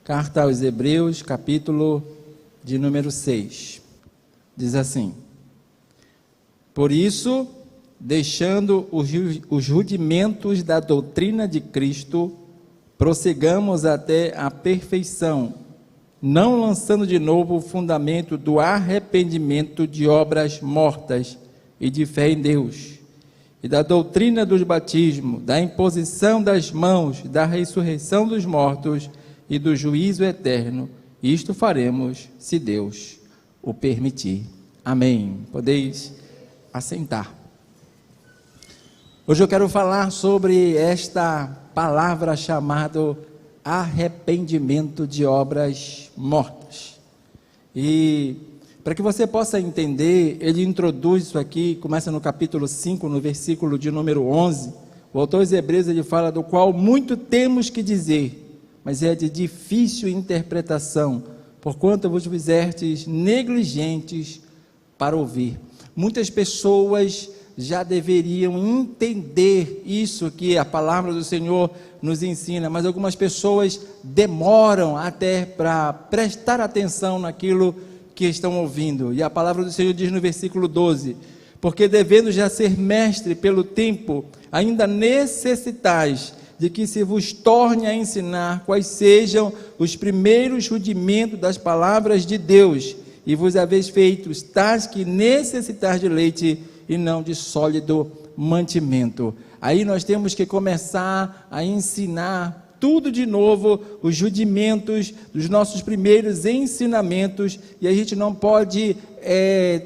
Carta aos Hebreus, capítulo de número 6. Diz assim: Por isso, deixando os rudimentos da doutrina de Cristo, prossigamos até a perfeição, não lançando de novo o fundamento do arrependimento de obras mortas e de fé em Deus, e da doutrina dos batismos, da imposição das mãos, da ressurreição dos mortos e do juízo eterno. Isto faremos, se Deus o permitir. Amém. Podeis assentar. Hoje eu quero falar sobre esta palavra chamada arrependimento de obras mortas. E para que você possa entender, ele introduz isso aqui, começa no capítulo 5, no versículo de número 11. O autor dos Hebreus, ele fala: do qual muito temos que dizer, mas é de difícil interpretação, porquanto vos fizestes negligentes para ouvir. Muitas pessoas já deveriam entender isso que a palavra do Senhor nos ensina, mas algumas pessoas demoram até para prestar atenção naquilo que estão ouvindo. E a palavra do Senhor diz no versículo 12: porque devendo já ser mestre pelo tempo, ainda necessitais de que se vos torne a ensinar quais sejam os primeiros rudimentos das palavras de Deus, e vos haveis feito tais que necessitais de leite e não de sólido mantimento. Aí nós temos que começar a ensinar tudo de novo, os rudimentos dos nossos primeiros ensinamentos, e a gente não pode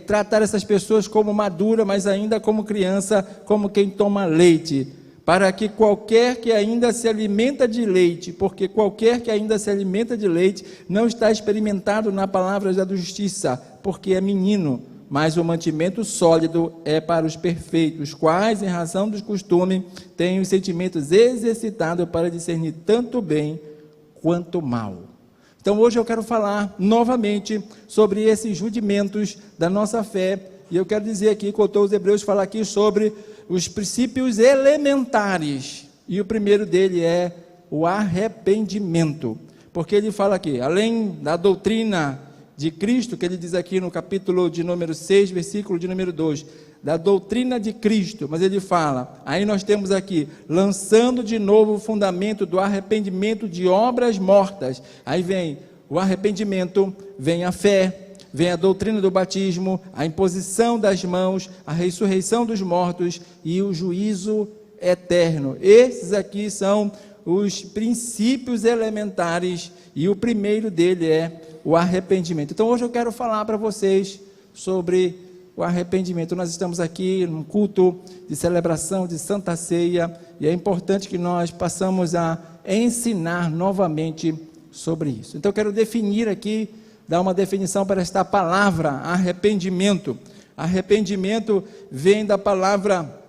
tratar essas pessoas como madura, mas ainda como criança, como quem toma leite, para que qualquer que ainda se alimenta de leite, porque qualquer que ainda se alimenta de leite não está experimentado na palavra da justiça, porque é menino. Mas o mantimento sólido é para os perfeitos, quais, em razão dos costumes, têm os sentimentos exercitados para discernir tanto bem quanto mal. Então hoje eu quero falar novamente sobre esses rudimentos da nossa fé, e eu quero dizer aqui, que o autor dos Hebreus fala aqui sobre os princípios elementares, e o primeiro dele é o arrependimento, porque ele fala aqui, além da doutrina de Cristo, que ele diz aqui no capítulo de número 6, versículo de número 2, da doutrina de Cristo, mas ele fala, aí nós temos aqui, lançando de novo o fundamento do arrependimento de obras mortas. Aí vem o arrependimento, vem a fé, vem a doutrina do batismo, a imposição das mãos, a ressurreição dos mortos e o juízo eterno. Esses aqui são os princípios elementares, e o primeiro dele é o arrependimento. Então hoje eu quero falar para vocês sobre o arrependimento. Nós estamos aqui num culto de celebração de Santa Ceia, e é importante que nós passamos a ensinar novamente sobre isso. Então eu quero definir aqui, dar uma definição para esta palavra, arrependimento. Arrependimento vem da palavra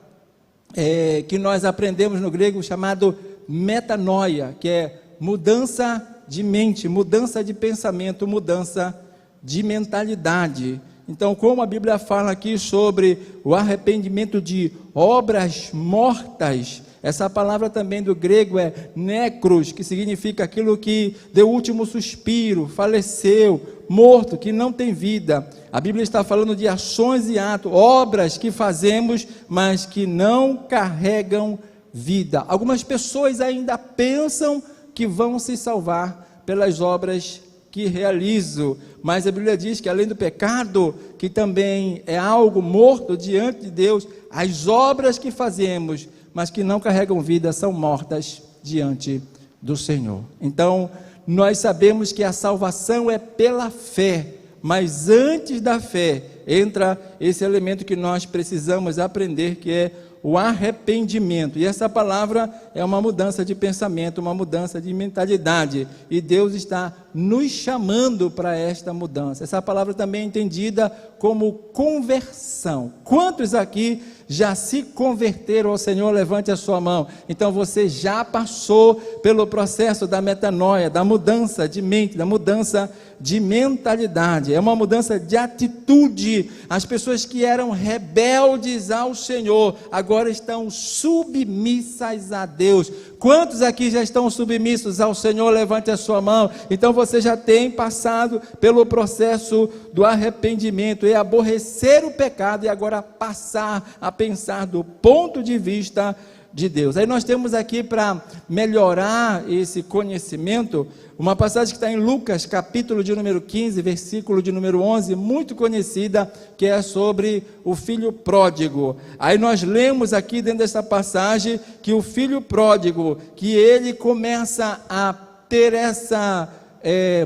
que nós aprendemos no grego, chamado metanoia, que é mudança de mente, mudança de pensamento, mudança de mentalidade. Então, como a Bíblia fala aqui sobre o arrependimento de obras mortas, essa palavra também do grego é necros, que significa aquilo que deu o último suspiro, faleceu, morto, que não tem vida. A Bíblia está falando de ações e atos, obras que fazemos, mas que não carregam vida. Algumas pessoas ainda pensam que vão se salvar pelas obras que realizo, mas a Bíblia diz que além do pecado, que também é algo morto diante de Deus, as obras que fazemos, mas que não carregam vida, são mortas diante do Senhor. Então, nós sabemos que a salvação é pela fé, mas antes da fé, entra esse elemento que nós precisamos aprender, que é o arrependimento, e essa palavra é uma mudança de pensamento, uma mudança de mentalidade, e Deus está nos chamando para esta mudança. Essa palavra também é entendida como conversão. Quantos aqui já se converteram ao Senhor? Levante a sua mão. Então você já passou pelo processo da metanoia, da mudança de mente, da mudança de mentalidade. É uma mudança de atitude. As pessoas que eram rebeldes ao Senhor agora estão submissas a Deus. Quantos aqui já estão submissos ao Senhor? Levante a sua mão. Então você já tem passado pelo processo do arrependimento e aborrecer o pecado e agora passar a pensar do ponto de vista de Deus. Aí nós temos aqui, para melhorar esse conhecimento, uma passagem que está em Lucas, capítulo de número 15, versículo de número 11, muito conhecida, que é sobre o filho pródigo. Aí nós lemos aqui dentro dessa passagem que o filho pródigo, que ele começa a ter essa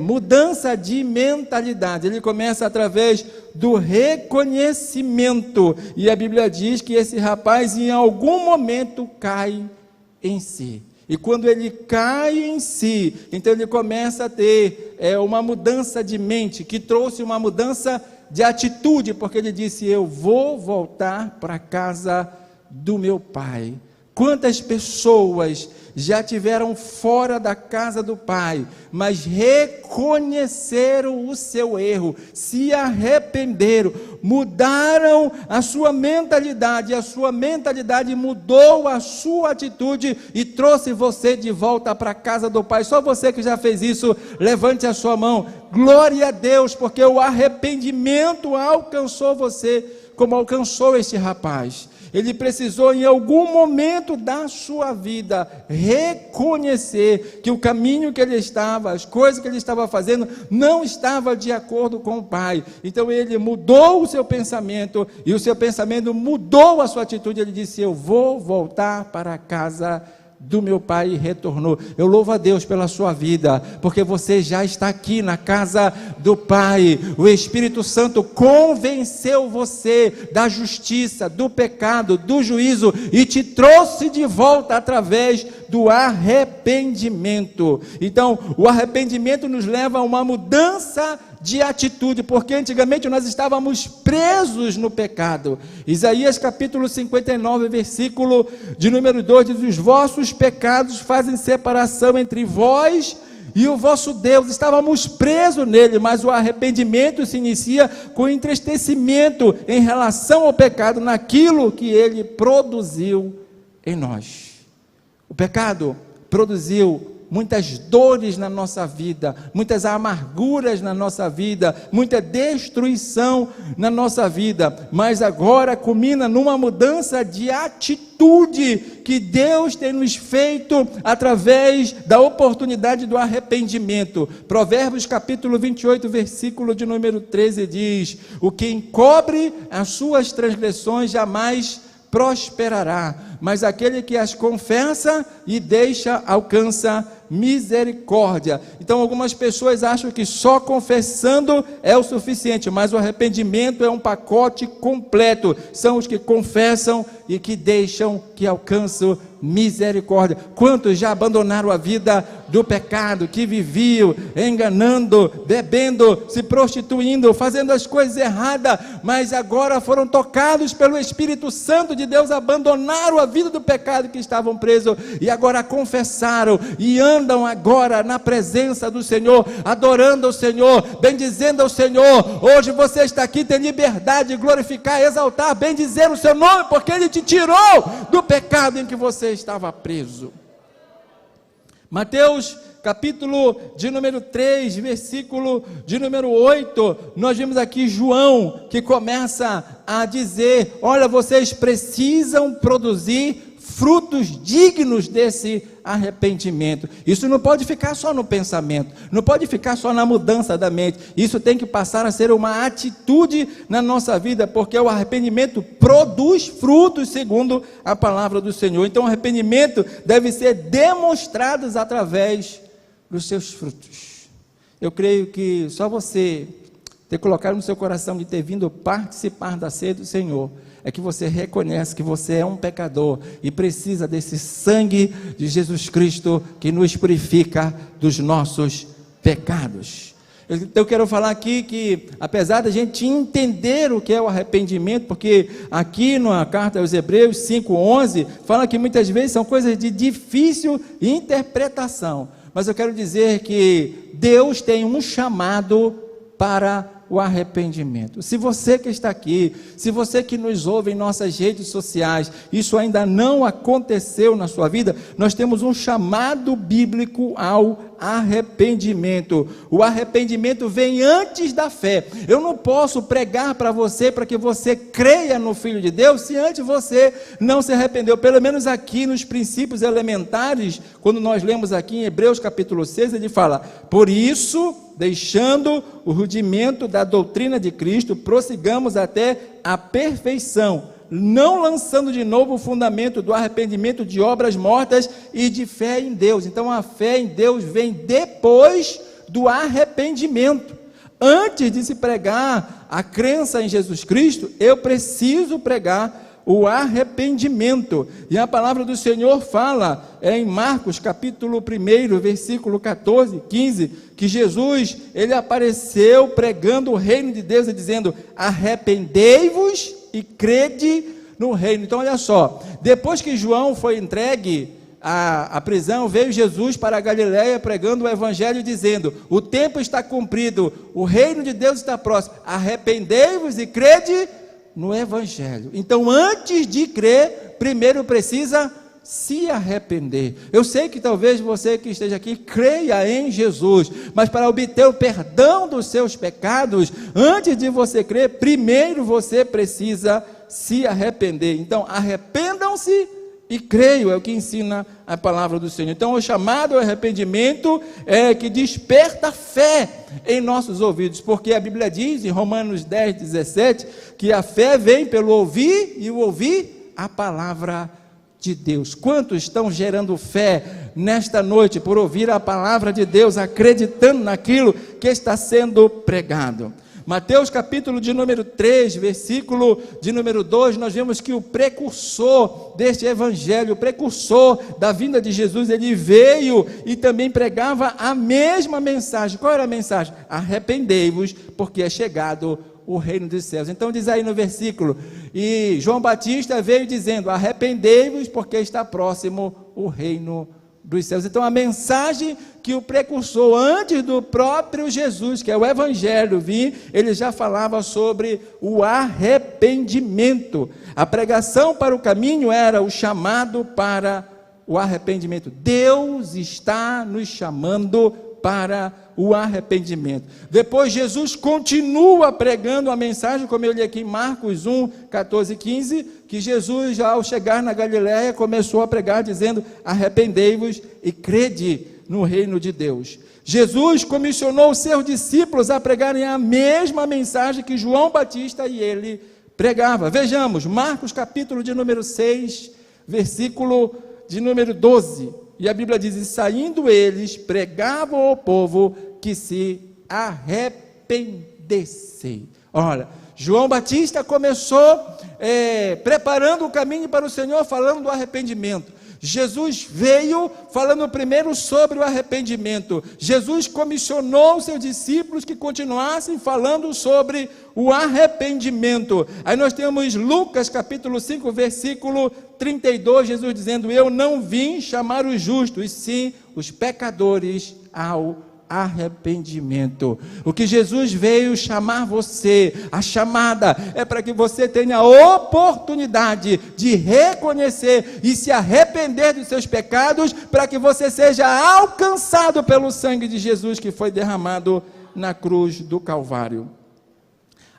mudança de mentalidade. Ele começa através do reconhecimento, e a Bíblia diz que esse rapaz em algum momento cai em si, e quando ele cai em si, então ele começa a ter uma mudança de mente, que trouxe uma mudança de atitude, porque ele disse: eu vou voltar para a casa do meu pai. Quantas pessoas já tiveram fora da casa do Pai, mas reconheceram o seu erro, se arrependeram, mudaram a sua mentalidade, mudou a sua atitude e trouxe você de volta para a casa do Pai. Só você que já fez isso, levante a sua mão. Glória a Deus, porque o arrependimento alcançou você, como alcançou este rapaz. Ele precisou em algum momento da sua vida reconhecer que o caminho que ele estava, as coisas que ele estava fazendo, não estava de acordo com o Pai. Então ele mudou o seu pensamento, e o seu pensamento mudou a sua atitude. Ele disse: eu vou voltar para a casa do meu pai, e retornou. Eu louvo a Deus pela sua vida, porque você já está aqui na casa do Pai. O Espírito Santo convenceu você da justiça, do pecado, do juízo, e te trouxe de volta através do arrependimento. Então, o arrependimento nos leva a uma mudança de atitude, porque antigamente nós estávamos presos no pecado. Isaías capítulo 59, versículo de número 2, diz: os vossos pecados fazem separação entre vós e o vosso Deus. Estávamos presos nele, mas o arrependimento se inicia com entristecimento em relação ao pecado, naquilo que ele produziu em nós. O pecado produziu muitas dores na nossa vida, muitas amarguras na nossa vida, muita destruição na nossa vida, mas agora culmina numa mudança de atitude que Deus tem nos feito através da oportunidade do arrependimento. Provérbios capítulo 28, versículo de número 13 diz: o que encobre as suas transgressões jamais prosperará, mas aquele que as confessa e deixa alcança misericórdia. Então algumas pessoas acham que só confessando é o suficiente, mas o arrependimento é um pacote completo. São os que confessam e que deixam, que alcançam misericórdia. Quantos já abandonaram a vida do pecado, que viviam enganando, bebendo, se prostituindo, fazendo as coisas erradas, mas agora foram tocados pelo Espírito Santo de Deus, abandonaram a vida do pecado que estavam presos, e agora confessaram, e andam agora na presença do Senhor, adorando ao Senhor, bendizendo ao Senhor. Hoje você está aqui, tem liberdade de glorificar, exaltar, bendizer o seu nome, porque Ele te tirou do pecado em que você estava preso. Mateus capítulo de número 3, versículo de número 8, nós vimos aqui João, que começa a dizer: olha, vocês precisam produzir frutos dignos desse arrependimento. Isso não pode ficar só no pensamento, não pode ficar só na mudança da mente, isso tem que passar a ser uma atitude na nossa vida, porque o arrependimento produz frutos segundo a palavra do Senhor. Então o arrependimento deve ser demonstrado através dos seus frutos. Eu creio que só você ter colocado no seu coração de ter vindo participar da ceia do Senhor, é que você reconhece que você é um pecador e precisa desse sangue de Jesus Cristo que nos purifica dos nossos pecados. Eu quero falar aqui que, apesar da gente entender o que é o arrependimento, porque aqui na carta aos Hebreus 5:11, fala que muitas vezes são coisas de difícil interpretação, mas eu quero dizer que Deus tem um chamado para o arrependimento. Se você que está aqui, se você que nos ouve em nossas redes sociais, isso ainda não aconteceu na sua vida, nós temos um chamado bíblico ao arrependimento. O arrependimento vem antes da fé. Eu não posso pregar para você, para que você creia no Filho de Deus, se antes você não se arrependeu. Pelo menos aqui nos princípios elementares, quando nós lemos aqui em Hebreus capítulo 6, ele fala: por isso, deixando o rudimento da doutrina de Cristo, prossigamos até a perfeição, não lançando de novo o fundamento do arrependimento de obras mortas e de fé em Deus. Então a fé em Deus vem depois do arrependimento. Antes de se pregar a crença em Jesus Cristo, eu preciso pregar o arrependimento. E a palavra do Senhor fala em Marcos capítulo 1, versículo 14, 15, que Jesus, ele apareceu pregando o reino de Deus e dizendo: arrependei-vos e crede no reino. Então olha só, depois que João foi entregue à prisão, veio Jesus para a Galileia pregando o evangelho, dizendo: o tempo está cumprido, o reino de Deus está próximo, arrependei-vos e crede no evangelho. Então, antes de crer, primeiro precisa se arrepender. Eu sei que talvez você que esteja aqui creia em Jesus, mas para obter o perdão dos seus pecados, antes de você crer, primeiro você precisa se arrepender. Então, arrependam-se e creio, é o que ensina a palavra do Senhor. Então, o chamado arrependimento é que desperta fé em nossos ouvidos, porque a Bíblia diz em Romanos 10, 17, que a fé vem pelo ouvir, e o ouvir a palavra de Deus. Quantos estão gerando fé nesta noite por ouvir a palavra de Deus, acreditando naquilo que está sendo pregado? Mateus capítulo de número 3, versículo de número 2, nós vemos que o precursor deste evangelho, o precursor da vinda de Jesus, ele veio e também pregava a mesma mensagem. Qual era a mensagem? Arrependei-vos, porque é chegado o reino dos céus. Então diz aí no versículo: e João Batista veio dizendo: arrependei-vos, porque está próximo o reino dos céus. Então a mensagem que o precursor, antes do próprio Jesus, que é o evangelho, vir, ele já falava sobre o arrependimento. A pregação para o caminho era o chamado para o arrependimento. Deus está nos chamando para o arrependimento. Depois Jesus continua pregando a mensagem, como eu li aqui em Marcos 1, 14 e 15, que Jesus, já ao chegar na Galileia, começou a pregar dizendo: arrependei-vos e crede no reino de Deus. Jesus comissionou os seus discípulos a pregarem a mesma mensagem que João Batista e ele pregava. Vejamos, Marcos capítulo de número 6, versículo de número 12, e a Bíblia diz: e saindo eles, pregavam ao povo que se arrependessem. Olha, João Batista começou preparando o caminho para o Senhor, falando do arrependimento. Jesus veio falando primeiro sobre o arrependimento. Jesus comissionou os seus discípulos que continuassem falando sobre o arrependimento. Aí nós temos Lucas capítulo 5, versículo 32, Jesus dizendo: eu não vim chamar os justos, e sim os pecadores ao arrependimento. O que Jesus veio chamar você, a chamada é para que você tenha a oportunidade de reconhecer e se arrepender dos seus pecados, para que você seja alcançado pelo sangue de Jesus que foi derramado na cruz do Calvário.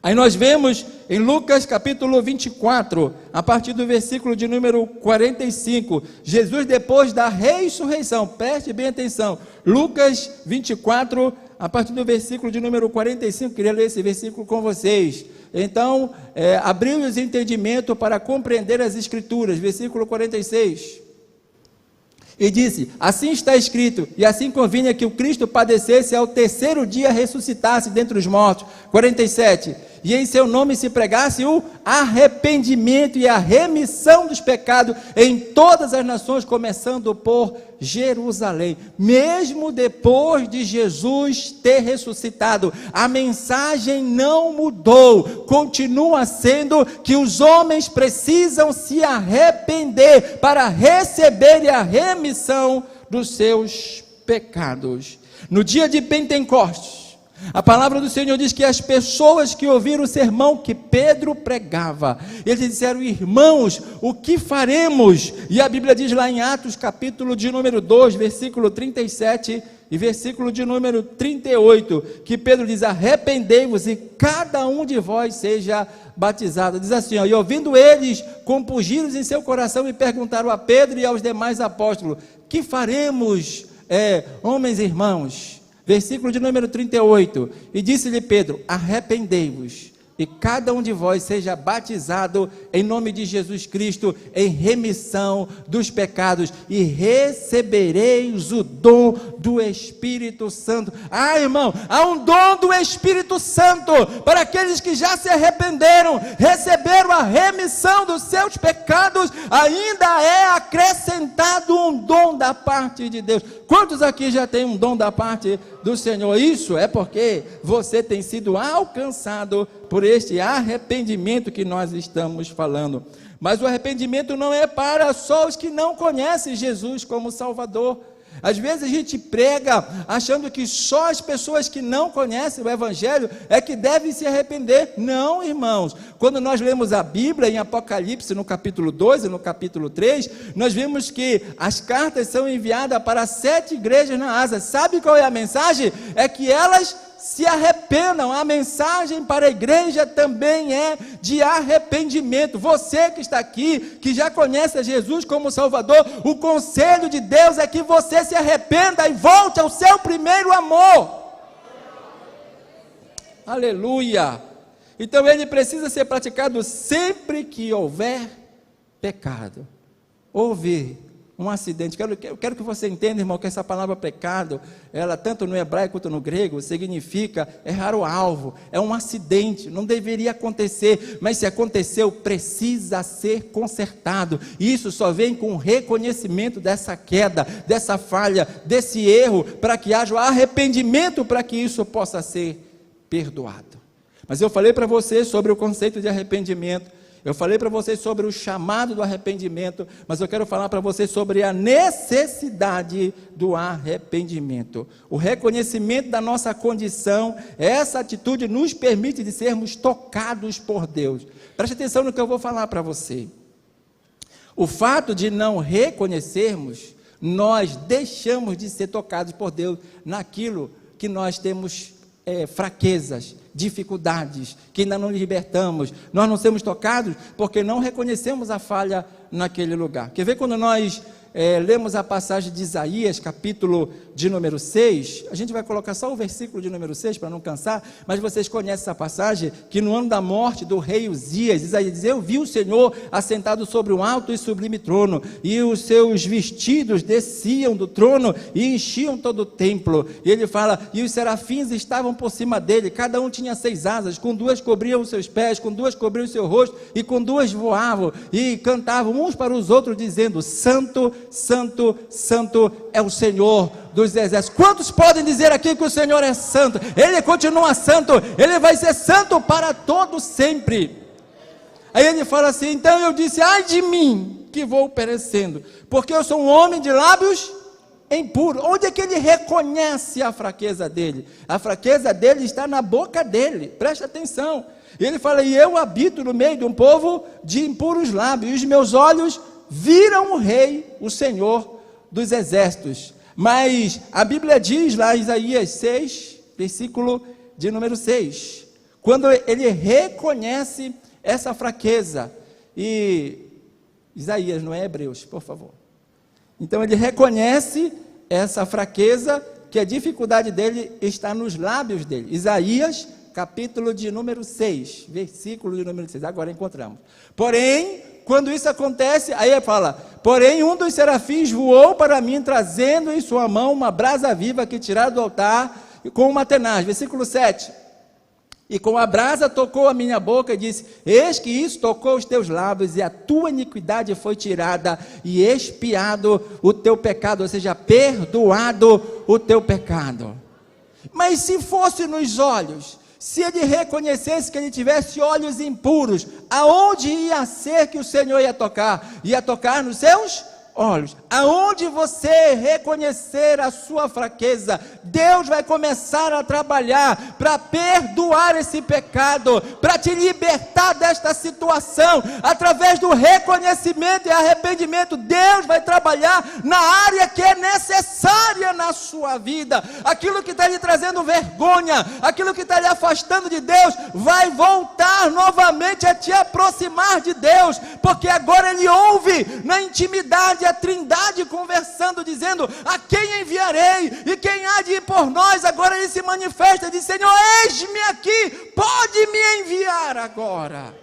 Aí nós vemos em Lucas capítulo 24, a partir do versículo de número 45, Jesus depois da ressurreição, preste bem atenção, Lucas 24, a partir do versículo de número 45, queria ler esse versículo com vocês. Então, abriu-lhes entendimento para compreender as Escrituras, versículo 46. E disse: assim está escrito, e assim convinha que o Cristo padecesse, ao terceiro dia ressuscitasse dentre os mortos. 47. e em seu nome se pregasse o arrependimento e a remissão dos pecados em todas as nações, começando por Jerusalém. Mesmo depois de Jesus ter ressuscitado, a mensagem não mudou, continua sendo que os homens precisam se arrepender para receberem a remissão dos seus pecados. No dia de Pentecostes, a palavra do Senhor diz que as pessoas que ouviram o sermão que Pedro pregava, eles disseram: irmãos, o que faremos? E a Bíblia diz lá em Atos, capítulo de número 2, versículo 37 e versículo de número 38, que Pedro diz: arrependei-vos e cada um de vós seja batizado. Diz assim, ó, e ouvindo eles, compungiram-se em seu coração e perguntaram a Pedro e aos demais apóstolos: que faremos, homens e irmãos? Versículo de número 38, e disse-lhe Pedro: arrependei-vos, e cada um de vós seja batizado em nome de Jesus Cristo, em remissão dos pecados, e recebereis o dom do Espírito Santo. Ah, irmão, há um dom do Espírito Santo, para aqueles que já se arrependeram, receberam a remissão dos seus pecados, ainda é acrescentado um dom da parte de Deus. Quantos aqui já tem um dom da parte do Senhor? Isso é porque você tem sido alcançado por este arrependimento que nós estamos falando. Mas o arrependimento não é para só os que não conhecem Jesus como Salvador. Às vezes a gente prega achando que só as pessoas que não conhecem o Evangelho é que devem se arrepender. Não, irmãos. Quando nós lemos a Bíblia em Apocalipse, no capítulo 2 e no capítulo 3, nós vimos que as cartas são enviadas para 7 igrejas na Ásia. Sabe qual é a mensagem? É que elas se arrependam. A mensagem para a igreja também é de arrependimento. Você que está aqui, que já conhece a Jesus como Salvador, o conselho de Deus é que você se arrependa e volte ao seu primeiro amor. Aleluia! Então ele precisa ser praticado sempre que houver pecado. Houve um acidente. Eu quero que você entenda, irmão, que essa palavra pecado, ela tanto no hebraico quanto no grego, significa errar o alvo. É um acidente, não deveria acontecer, mas se aconteceu, precisa ser consertado. E isso só vem com o reconhecimento dessa queda, dessa falha, desse erro, para que haja o arrependimento, para que isso possa ser perdoado. Mas eu falei para você sobre o conceito de arrependimento. Eu falei para vocês sobre o chamado do arrependimento, mas eu quero falar para vocês sobre a necessidade do arrependimento. O reconhecimento da nossa condição, essa atitude nos permite de sermos tocados por Deus. Preste atenção no que eu vou falar para você. O fato de não reconhecermos, nós deixamos de ser tocados por Deus naquilo que nós temos fraquezas, dificuldades, que ainda não libertamos. Nós não somos tocados porque não reconhecemos a falha naquele lugar. Quer ver quando nós lemos a passagem de Isaías, capítulo de número 6, a gente vai colocar só o versículo de número 6 para não cansar, mas vocês conhecem essa passagem, que no ano da morte do rei Uzias, Isaías diz: eu vi o Senhor assentado sobre um alto e sublime trono, e os seus vestidos desciam do trono e enchiam todo o templo. E ele fala: e os serafins estavam por cima dele, cada um tinha 6 asas, com 2 cobriam os seus pés, com 2 cobriam o seu rosto, e com 2 voavam, e cantavam uns para os outros, dizendo: Santo, Santo, Santo é o Senhor dos exércitos. Quantos podem dizer aqui que o Senhor é santo? Ele continua santo, ele vai ser santo para todo sempre. Aí ele fala assim: então eu disse: ai de mim, que vou perecendo, porque eu sou um homem de lábios impuros. Onde é que ele reconhece a fraqueza dele? A fraqueza dele está na boca dele, preste atenção. Ele fala: e eu habito no meio de um povo de impuros lábios, e os meus olhos viram o Rei, o Senhor dos exércitos. Mas a Bíblia diz lá em Isaías 6, versículo de número 6, quando ele reconhece essa fraqueza, e Isaías, não é Hebreus, por favor. Então ele reconhece essa fraqueza, que a dificuldade dele está nos lábios dele. Isaías, capítulo de número 6, versículo de número 6, agora encontramos. Porém, quando isso acontece, aí ele fala: porém um dos serafins voou para mim, trazendo em sua mão uma brasa viva que tiraram do altar com uma tenaz. Versículo 7. E com a brasa tocou a minha boca e disse: eis que isso tocou os teus lábios, e a tua iniquidade foi tirada, e expiado o teu pecado, ou seja, perdoado o teu pecado. Mas se fosse nos olhos, se ele reconhecesse que ele tivesse olhos impuros, aonde ia ser que o Senhor ia tocar? Ia tocar nos seus olhos. Aonde você reconhecer a sua fraqueza, Deus vai começar a trabalhar para perdoar esse pecado, para te libertar desta situação. Através do reconhecimento e arrependimento, Deus vai trabalhar na área que é necessária na sua vida. Aquilo que está lhe trazendo vergonha, aquilo que está lhe afastando de Deus, vai voltar novamente a te aproximar de Deus, porque agora ele ouve na intimidade a Trindade conversando, dizendo: a quem enviarei? E quem há de ir por nós? Agora ele se manifesta e diz: Senhor, eis-me aqui, pode me enviar agora.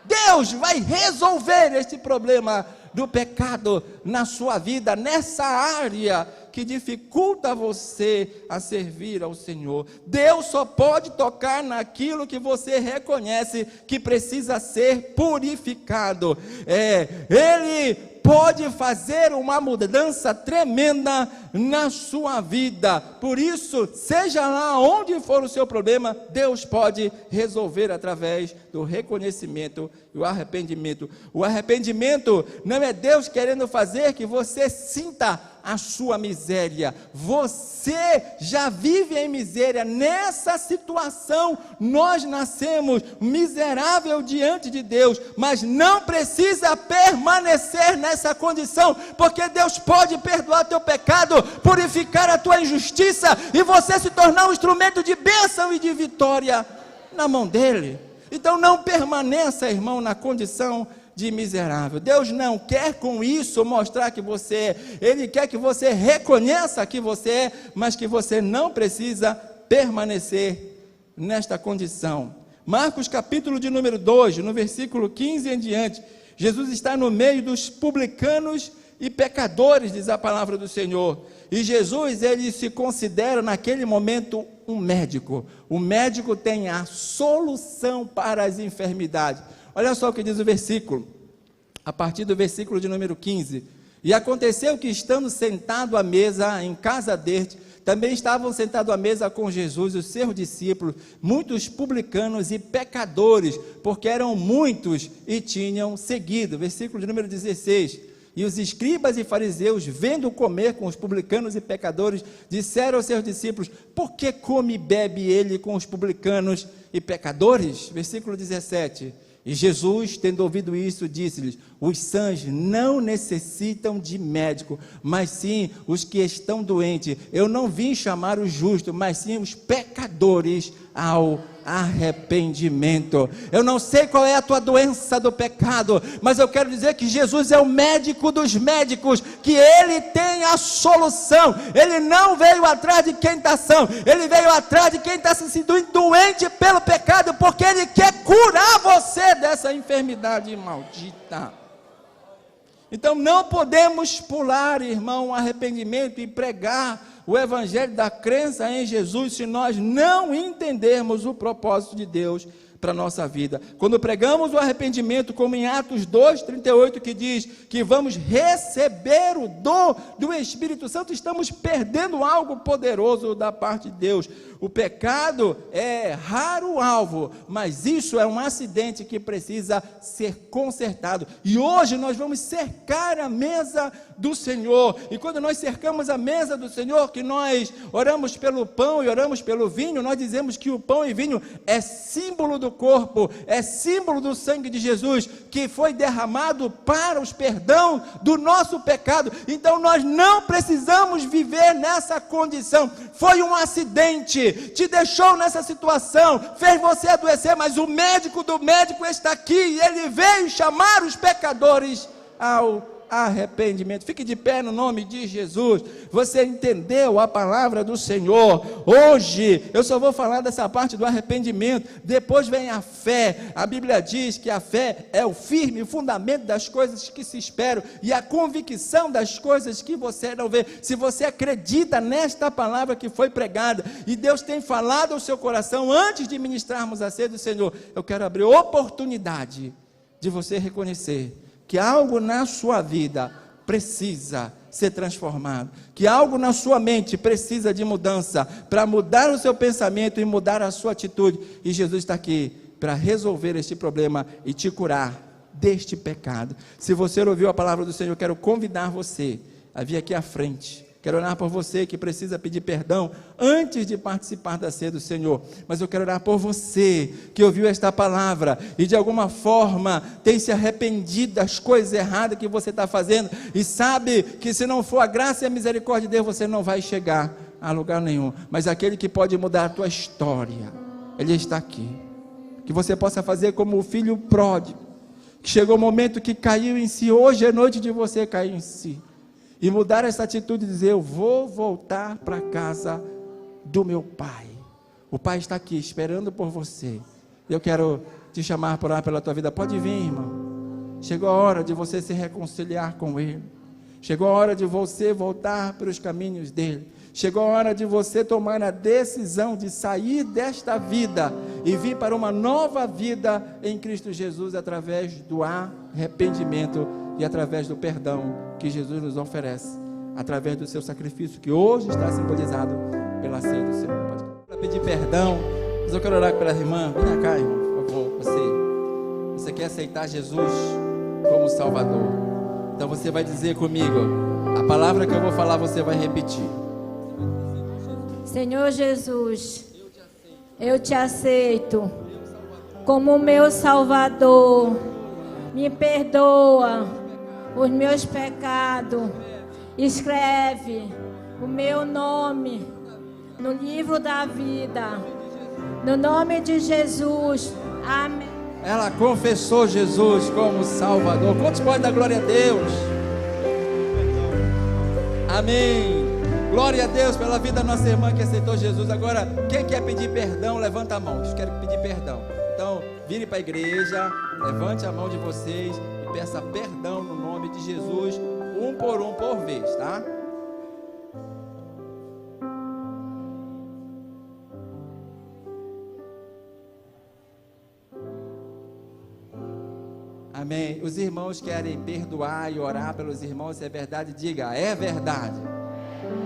Deus vai resolver este problema do pecado na sua vida, nessa área que dificulta você a servir ao Senhor. Deus só pode tocar naquilo que você reconhece que precisa ser purificado. Ele pode fazer uma mudança tremenda na sua vida. Por isso, seja lá onde for o seu problema, Deus pode resolver através do reconhecimento e o arrependimento. O arrependimento não é Deus querendo fazer que você sinta a sua miséria. Você já vive em miséria. Nessa situação, nós nascemos miserável diante de Deus, mas não precisa permanecer nessa condição, porque Deus pode perdoar teu pecado, purificar a tua injustiça, e você se tornar um instrumento de bênção e de vitória na mão dele. Então não permaneça, irmão, na condição de miserável. Deus não quer com isso mostrar que você é. Ele quer que você reconheça que você é, mas que você não precisa permanecer nesta condição. Marcos capítulo de número 2, no versículo 15 em diante, Jesus está no meio dos publicanos e pecadores, diz a palavra do Senhor. E Jesus, ele se considera naquele momento um médico. O médico tem a solução para as enfermidades. Olha só o que diz o versículo, a partir do versículo de número 15. E aconteceu que, estando sentado à mesa em casa deste, também estavam sentados à mesa com Jesus e os seus discípulos, muitos publicanos e pecadores, porque eram muitos e tinham seguido. Versículo de número 16. E os escribas e fariseus, vendo comer com os publicanos e pecadores, disseram aos seus discípulos: por que come e bebe ele com os publicanos e pecadores? Versículo 17. E Jesus, tendo ouvido isso, disse-lhes: os sãos não necessitam de médico, mas sim os que estão doentes. Eu não vim chamar os justos, mas sim os pecadores ao arrependimento. Eu não sei qual é a tua doença do pecado, mas eu quero dizer que Jesus é o médico dos médicos, que Ele tem a solução. Ele não veio atrás de quem está são, Ele veio atrás de quem está se sentindo doente pelo pecado, porque Ele quer curar você dessa enfermidade maldita. Então não podemos pular, irmão, o arrependimento e pregar o evangelho da crença em Jesus se nós não entendermos o propósito de Deus para a nossa vida. Quando pregamos o arrependimento, como em Atos 2:38, que diz que vamos receber o dom do Espírito Santo, estamos perdendo algo poderoso da parte de Deus. O pecado é raro alvo, mas isso é um acidente que precisa ser consertado. E hoje nós vamos cercar a mesa do Senhor. E quando nós cercamos a mesa do Senhor, que nós oramos pelo pão e oramos pelo vinho, nós dizemos que o pão e vinho é símbolo do corpo, é símbolo do sangue de Jesus, que foi derramado para os perdão do nosso pecado. Então nós não precisamos viver nessa condição. Foi um acidente, te deixou nessa situação, fez você adoecer, mas o médico do médico está aqui, e ele veio chamar os pecadores ao arrependimento. Fique de pé no nome de Jesus. Você entendeu a palavra do Senhor? Hoje eu só vou falar dessa parte do arrependimento, depois vem a fé. A Bíblia diz que a fé é o firme fundamento das coisas que se esperam e a convicção das coisas que você não vê. Se você acredita nesta palavra que foi pregada e Deus tem falado ao seu coração antes de ministrarmos a ceia do Senhor, eu quero abrir oportunidade de você reconhecer que algo na sua vida precisa ser transformado, que algo na sua mente precisa de mudança, para mudar o seu pensamento e mudar a sua atitude, e Jesus está aqui para resolver este problema e te curar deste pecado. Se você ouviu a palavra do Senhor, eu quero convidar você a vir aqui à frente. Quero orar por você que precisa pedir perdão antes de participar da ceia do Senhor. Mas eu quero orar por você que ouviu esta palavra e de alguma forma tem se arrependido das coisas erradas que você está fazendo e sabe que se não for a graça e a misericórdia de Deus, você não vai chegar a lugar nenhum. Mas aquele que pode mudar a tua história, Ele está aqui. Que você possa fazer como o filho pródigo, que chegou o momento que caiu em si. Hoje é noite de você cair em si e mudar essa atitude e dizer: eu vou voltar para a casa do meu pai. O pai está aqui esperando por você. Eu quero te chamar para orar pela tua vida. Pode vir, irmão. Chegou a hora de você se reconciliar com Ele. Chegou a hora de você voltar para os caminhos dEle. Chegou a hora de você tomar a decisão de sair desta vida e vir para uma nova vida em Cristo Jesus, através do arrependimento e através do perdão que Jesus nos oferece, através do seu sacrifício, que hoje está simbolizado pela ceia do Senhor. Pode pedir perdão, mas eu quero orar pela irmã. Vem cá, irmão, por favor. Você quer aceitar Jesus como Salvador? Então você vai dizer comigo, a palavra que eu vou falar você vai repetir. Senhor Jesus, eu te aceito como meu Salvador. Me perdoa os meus pecados. Escreve o meu nome no livro da vida. No nome de Jesus. Amém. Ela confessou Jesus como Salvador. Quantos podem dar glória a Deus? Amém. Glória a Deus pela vida da nossa irmã que aceitou Jesus. Agora, quem quer pedir perdão, levanta a mão. Eu quero pedir perdão. Então, vire para a igreja, levante a mão de vocês e peça perdão no nome de Jesus, um por vez, tá? Amém. Os irmãos querem perdoar e orar pelos irmãos. Se é verdade, diga: é verdade.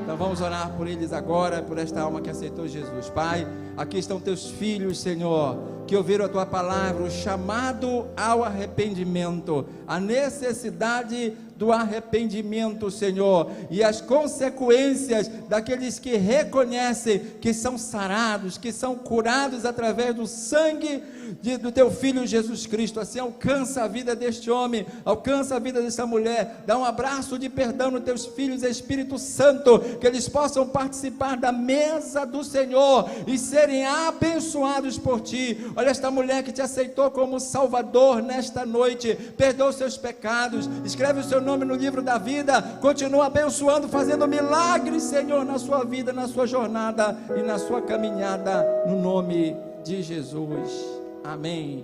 Então vamos orar por eles agora, por esta alma que aceitou Jesus. Pai, aqui estão teus filhos, Senhor, que ouviram a tua palavra, o chamado ao arrependimento, a necessidade do arrependimento, Senhor, e as consequências daqueles que reconhecem que são sarados, que são curados através do sangue do teu Filho Jesus Cristo. Assim alcança a vida deste homem, alcança a vida dessa mulher, dá um abraço de perdão nos teus filhos, Espírito Santo, que eles possam participar da mesa do Senhor e serem abençoados por ti. Olha esta mulher que te aceitou como Salvador nesta noite, perdoa os seus pecados, escreve o seu nome no livro da vida, continua abençoando, fazendo milagres, Senhor, na sua vida, na sua jornada e na sua caminhada, no nome de Jesus. Amém.